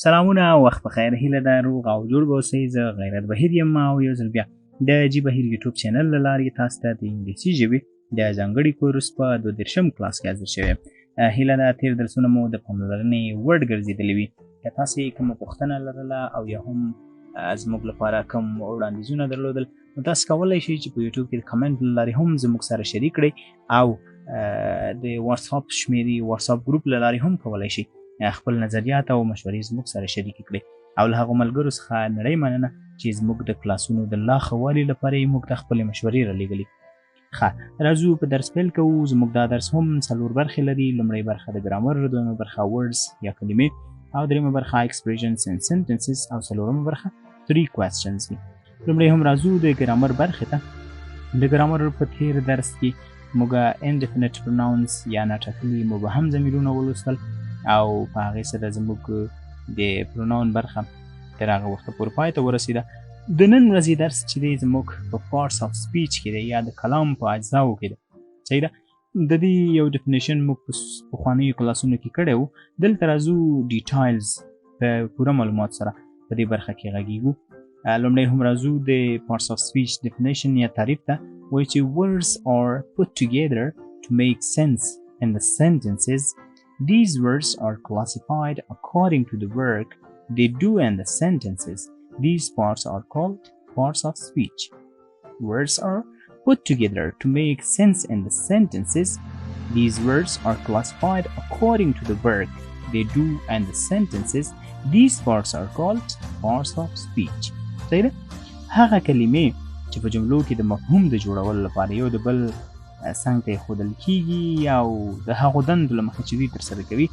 سلامونه وخت په خیر هیله ده روغ او جوړ به اوسئ زه غیرت بهیر یم او یو ځل بیا د جی بهیر یوټیوب چینل له لارې تاسو ته د انګلیسي ژبې د ځانګړي کورس په 12 کلاس کې حاضر شوی هیله ده تېر درسونه مو د پاملرنې وړ ګرځېدلي وي که تاسې کومه پوښتنه لرله او یا هم زموږ لپاره کوم وړاندیزونه درلودل نو تاسو کولی شئ چې په یوټیوب کې د کمنټ له لارې هم زموږ سره شریک کړئ او د واتساپ شمیرې واتساپ ګروپ له لارې هم کولی شئ خپل نظریات او مشورې زموږ سره شریک کړئ او له هغو ملګرو څخه نړۍ مننه چې زموږ د کلاسونو د لا ښه والي لپاره یې موږ ته خپلې مشورې رالیږلي ښه راځو په درس پیل کوو زموږ دا درس هم 4 برخې لري لومړۍ برخه د ګرامر دویمه برخه words یا کلمې او دریمه برخه expressions and sentences او څلورمه برخه 3 questions دي لومړی هم راځو د ګرامر برخې ته د ګرامر په تېر درس کې موږ indefinite pronouns یا ناټاکلي مبهم ضمیرونه ولوستل او په هغې سره زموږ د پروناون برخه تر هغه وخته پورې پای ته ورسېده د نن ورځې درس چې دی زموږ په parts of speech کې دی یا د کلام په اجزاو کې دی صحیح ده د دې یو ډیفینیشن موږ په پخوانیو کلاسونو کې کړی و دلته راځو ډیټایلز په پوره معلومات سره په دې برخه کې غږیږو لومړی هم راځو د parts of speech definition یا تعریف ته وایي چې words are put together to make sense in the sentences. These words are classified according to the work they do in the sentences. These parts are called parts of speech. Words are put together to make sense in the sentences. These words are classified according to the work they do in the sentences. These parts are called parts of speech. صحیح ده؟ هغه کلمې چې په جملو کې د مفهوم د جوړولو لپاره یو د بل څنګ ته ایښودل کېږي او د هغو دندو له مخې چې دوی ترسره کوي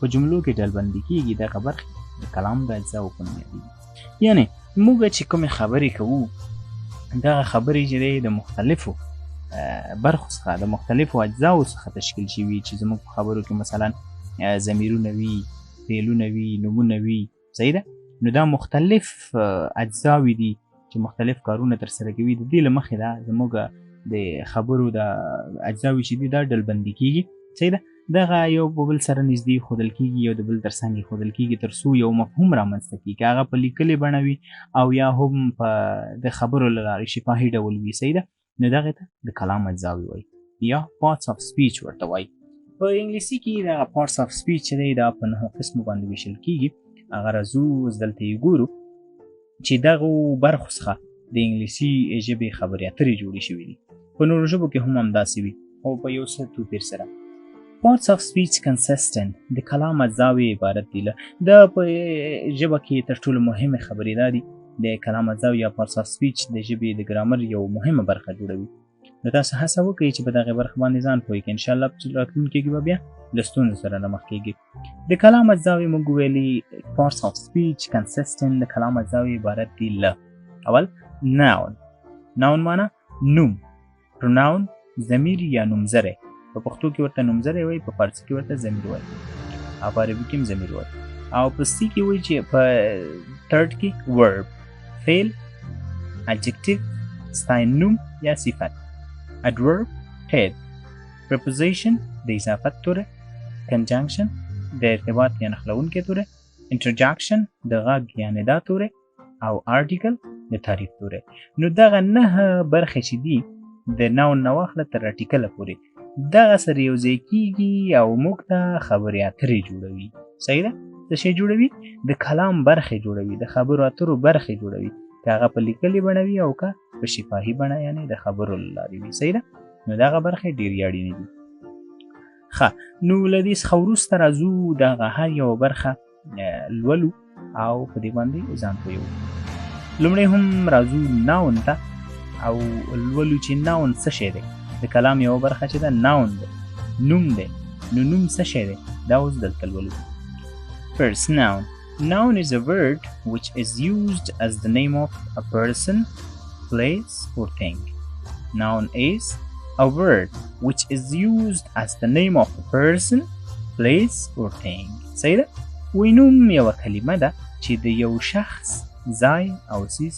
په جملو کې ډلبندي کېږي دغه برخې د کلام د اجزاو په نوم یادېږي یعنې موږ چې کومې خبرې کوو دغه خبرې چې دی د مختلفو برخو څخه د مختلفو اجزاو څخه تشکیل شوي چې زموږ په خبرو کې مثلا ضمیرونه وي فعلونه وي نومونه وي صحیح ده نو دا مختلف اجزاوې دي چې مختلف کارونه ترسره کوي د دې له مخې دا زموږ د خبرو د اجزاوې چې دي دا ډلبندي کېږي صحیح ده دغه یو په بل سره نږدې ښودل کېږي یو د بل تر څنګ ایښودل کېږي تر څو یو مفهوم رامنځته کېږي که هغه په لیکلې بڼه وي او یا هم په د خبرو له لارې شفاهي ډول وي صحیح ده نو دغې ته د کلام اجزاوې وایي یا parts of speech ورته وایي په انګلیسي کې دغه parts of speech چې دی دا په 9 قسمو باندې ویشل کېږي هغه راځو اوس دلته یې ګورو چې دغو برخو څخه د انګلیسي ژبې خبرې اترې جوړې شوي دي په نورو ژبو کې هم همداسې وي او په یو څه توپیر سره parts of speech consistent د کلام اجزاوې عبارت دي له د په ژبه کې تر ټولو مهمې خبرې دا دي د کلام اجزاو یا parts of speech د ژبې د ګرامر یو مهمه برخه جوړوي نو تاسو هڅه وکړئ چې په دغې برخه باندې ځان پوه کړئ انشاءالله په راتلونکي کې به بیا له ستونزو سره نه مخ کېږي د کلام اجزاوې موږ ویلي parts of speech consistent د کلام اجزاوې عبارت دي له اول noun معنا نوم pronoun ضمیر یا نومځری په پښتو کې ورته نومځری وایي په فارسي کې ورته ضمیر وایي او په عربي کې هم ضمیر وایي او په سی کې وایي چې په ترډ کې verb فعل adjective ستاین نوم یا صفت adverb head preposition د اضافت توره conjunction د ارتباط یا نښلونکې توره interjection د غږ یا ندا توره او article د تعریف توره نو دغه 9 برخې چې دي د ناون نه واخله تر article پورې دغه سره یو ځای کېږي او موږ ته خبرې اترې جوړوي صحیح ده څه شی جوړوي د کلام برخې جوړوي د خبرو اترو برخې جوړوي که هغه په لیکلې بڼه وي او که په شفاهي بڼه یعنې د خبرو له لارې وي صحیح ده نو دغه برخې ډېرې اړینې دي ښه نو له دې څخه وروسته راځو دغه هر یوه برخه لولو او په دې باندې ځان پوهوو لومړی هم راځو ناون ته او لولو چې ناون څه شی دی د کلام یوه برخه چې ده ناون دی نوم دی نو نوم څه شی دی دا اوس دلته لولو First, noun. Noun is a word which is used as the name of a person, place, or thing. Noun is a word which is used as the name of a person, place, or thing. صحیح ده؟ وایي نوم یوه کلمه ده چې د یو شخص ځای او څیز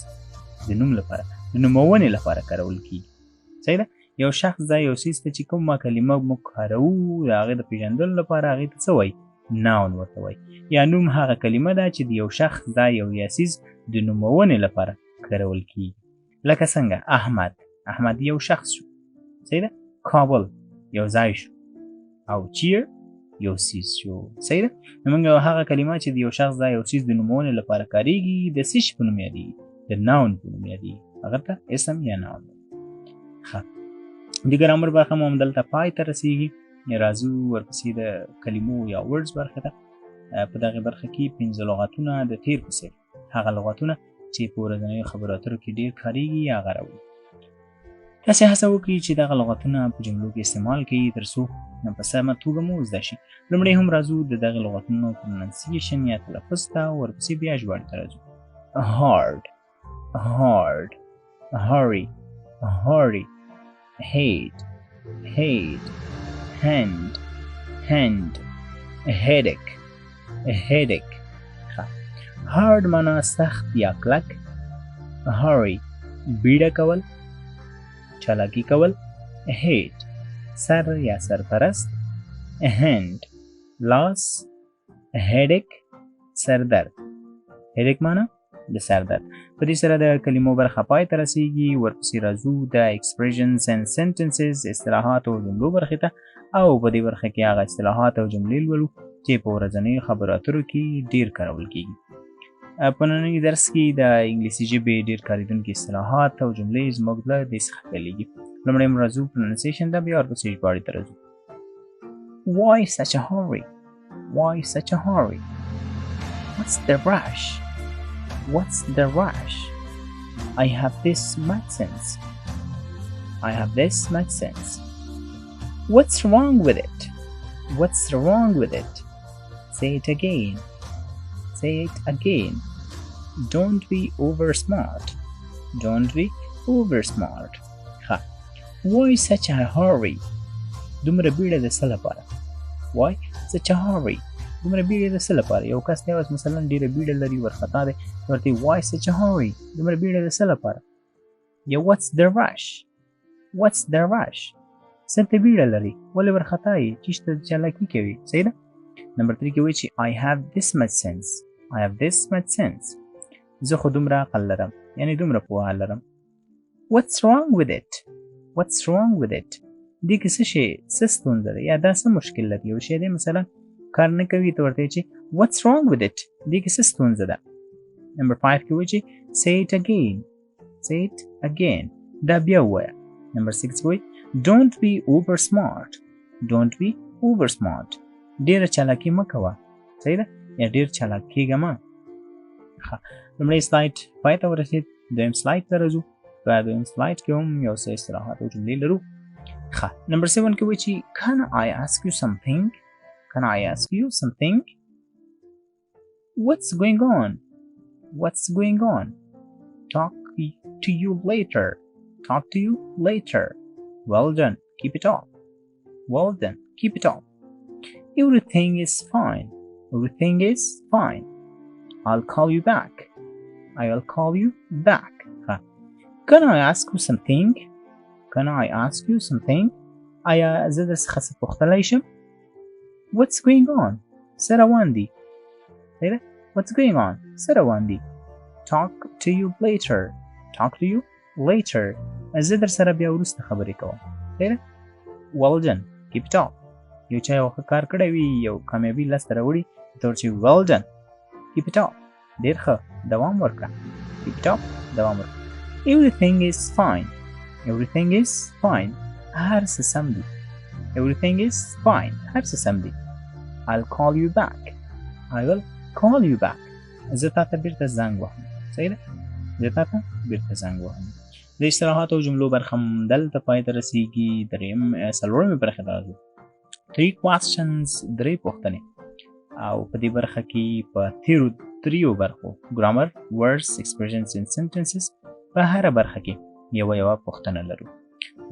د نوم لپاره د نومونې لپاره کارول کېږي صحیح ده یو شخص ځای او څیز ته چې کومه کلمه موږ کاروو د هغې د پېژندلو لپاره هغې ته څه وایي ناون ورته وایي. یا نوم هغه کلمه ده چې د یو شخص ځای یو یا څیز د نومونې لپاره کارول کیږي. لکه څنګه احمد یو شخص شو. صحیح ده؟ کابل یو ځای شو او چیر یو څیز شو. صحیح ده؟ نو موږ هغه کلمه چې د یو شخص ځای یو څیز د نومونې لپاره کاریږي د څه شي په نوم یادیږي؟ د ناون په نوم یادیږي. هغه ته اسم یا ناون. ښه، د ګرامر برخه مو همدلته پای ته رسیږي. راځو ورپسې د کلمو یا ورډز برخه ته. په دغه برخه کې 5 لغتونه د تیر په څیر هغه لغتونه چې په ورځنیو خبرو اترو کې ډېر کاریږي هغه راوړو. تاسې هڅه وکړئ چې دغه لغتونه په جملو کې استعمال کړئ تر څو په سمه توګه مو زده شي. لومړی هم راځو د دغه لغتونو پروننسیشن یا تلفظ ته، ورپسې بیا ژباړې ته راځو. hard hurry hate hand headache. hard معنا سخت یا کلک. hurry بیړه کول، چالاکی کول. hate سر یا سرپرست. hand لاس. headache سردرد. headache معنا د سردرد. په دې سره د کلمو برخه پای ته رسیږي. ورپسې راځو د expressions and sentences اصطلاحات او جملو برخې ته، او په دې برخه کې هغه اصطلاحات او جملې لولو چې په ورځنیو خبرو اترو کې ډېر کارول کیږي. په ننني درس کې د انګلیسي ژبې ډېر کارېدونکي اصطلاحات او جملې زموږ له دې څخه پیلېږي. لومړی هم راځو پروننسیشن ته، بیا ورپسې ژباړې ته راځو. why such a hurry what's the rush I have this much sense what's wrong with it say it again don't be over smart ها why such a hurry دومره بیړه د څه لپاره؟ why such a hurry دومره بیړه د څه لپاره؟ یو کس دی اوس مثلا ډېره بیړه لري، ورخطا دی، ورته why such a hurry دومره بیړه د څه لپاره؟ یا what's the rush څه ته بیړه لري؟ ولې ورخطا یې؟ چېرته چالاکي کوي؟ صحیح ده؟ نمبر 3 کې وایي چې I have this much sense زه خو دومره عقل لرم، یعنی دومره پوهه لرم. what's wrong with it دې کې څه شی، څه ستونزه ده یا دا څه مشکل لري؟ یو شی دی مثلا کار نه کوي، ته ورته چې what's wrong with it دې کې څه ستونزه ده. نمبر 5 کې وایي چې say it again دا بیا ووایه. نمبر 6 کې وایي don't be over smart ډېره چالاکي مه کوه. صحیح ده؟ یا ډېر چالاک کېږه مه. لومړی سلایډ پای ته ورسېد، دویم سلایډ ته راځو. په دویم سلایډ کې هم یو څه اصطلاحات او جملې لرو. نمبر 7 کې وایي چې can I ask you something what's going on talk to you later well done keep it up everything is fine I'll call you back can I ask you something آیا زه درڅخه څه پوښتلی شم؟ what's going on څه روان دي؟ what's going on څه روان دي؟ talk to you later زه در سره بیا وروسته خبرې کوم. well done keep it up یو چا یو ښه کار کړی وي، یو کامیابي لاسته راوړي، ته ورته well done keep it up ډېر ښه دوام ورکړه. keep it up دوام ورکړه. everything is fine هر څه سم دي. everything is fine هر څه سم دي. I'll call you back زه تا ته بیرته زنګ وهم. صحیح ده؟ زه تا ته بیرته زنګ وهم. د اصطلاحاتو او جملو برخه هم دلته پای ته رسیږي. څلورمې برخې ته راځو. 3 questions 3 پوښتنې، او په دې برخه کې په تیرو 3 برخو ګرامر، words, expressions and sentences په هره برخه کې یوه پوښتنه لرو.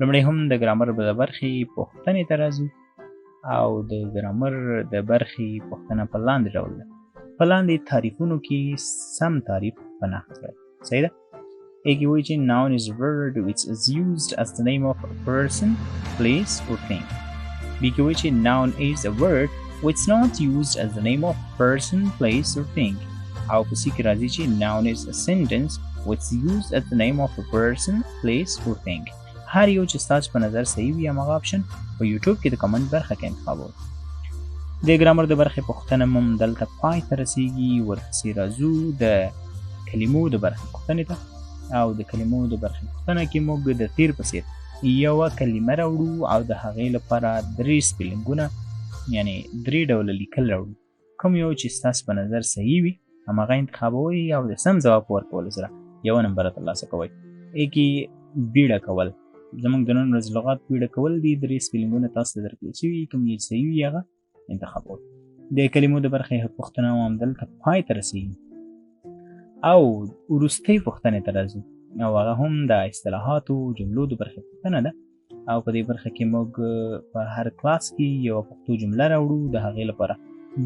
لومړی هم د ګرامر د برخې پوښتنې ته راځو، او د ګرامر د برخې پوښتنه په لاندې ډول ده. په لاندې تعریفونو کې سم تعریف په نښه کړئ. صحیح ده؟ A کې وایي چې noun is a word which is used as the name of a person, place or thing. B کې وایي چې noun is a word which not used as the name of person, place or thing. او په سی کې راځي چې noun is a sentence which used as the name of a person, place or thing. هر یو چې ستاسو په نظر صحیح وي هغه آپشن په یوټیوب کې د کمنټ برخه کې انتخابوئ. د ګرامر د برخې پوښتنه مو دلته پای ته رسیږي. ورپسې راځو د کلمو د برخې پوښتنې ته. او د کلمو د برخې پوښتنه کې موږ د تیر په څیر یوه کلمه راوړو او د هغې لپاره 3 سپیلنګونه یعنی 3 ډوله لیکل راوړو. کوم یو چې ستاسو په نظر صحیح وي هماغه انتخابوئ او د سم ځواب په ورکولو سره 1 نمبر ترلاسه کوئ. کې بیړه کول زموږ د نن ورځ لغات بیړه کول دي. 3 سپیلنګونه تاسو ته درکړل شوي کوم یې صحیح وي هغه انتخابوئ. د کلمو د برخې پوښتنه مو همدلته پای ته رسیږي او وروستۍ پوښتنې ته راځو او هغه هم د اصطلاحاتو جملو د برخې پوښتنه ده. او په دې برخه کې موږ په هر کلاس کې یوه پښتو جمله راوړو. د هغې لپاره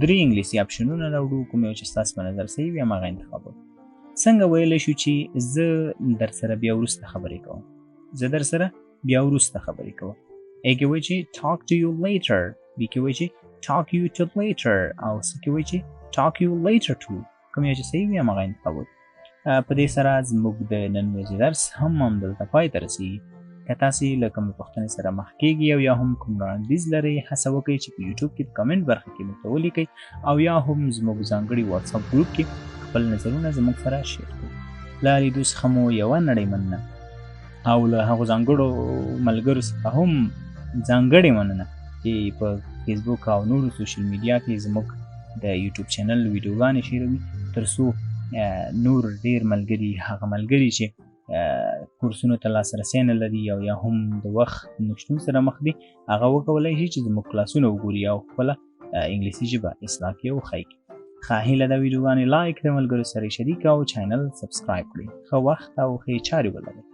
3 انګلیسي اپشنونه راوړو. کوم یو چې ستاسو په نظر صحیح وي هماغه انتخابوئ. څنګه ویلی شو چې زه در سره بیا وروسته خبرې کوم. زه در سره بیا وروسته خبرې کوم. کې وایي چې talk to you later. بي کې وایي چې talk you to later او څه کې وایي چې talk you later to. کوم یو چې صحیح وي هماغه انتخابوئ. په دې سره زموږ د نن ورځې درس هم همدلته پای ته رسیږي. که تاسې له کومې پوښتنې سره مخ کېږئ او یا هم کوم وړاندیز لرئ هڅه وکړئ چې په یوټیوب کې د کمنټ برخه کې موږ ته ولیکئ او یا هم زموږ ځانګړي واتساپ ګروپ کې خپل نظرونه زموږ سره شیر کړئ. له لیدو څخه مو یوه نړۍ مننه او له هغو ځانګړو ملګرو څخه هم ځانګړې مننه چې په فیسبوک او نورو سوشل میډیا کې زموږ د یوټیوب چینل ویډیوګانې شیروي تر څو نور ډېر ملګري هغه ملګري چې کورسونو ته لاسرسی نه لري او یا هم د وخت نشتون سره مخ دي هغه وکولی شي چې زموږ کلاسونه وګوري او خپله انګلیسي ژبه اصلاح کړي او ښه کړي. ښه هیله ده ویډیوګانې لایک د ملګرو سره شریک او چینل سبسکرایب کړئ. ښه وخت او ښې چارې ولرئ.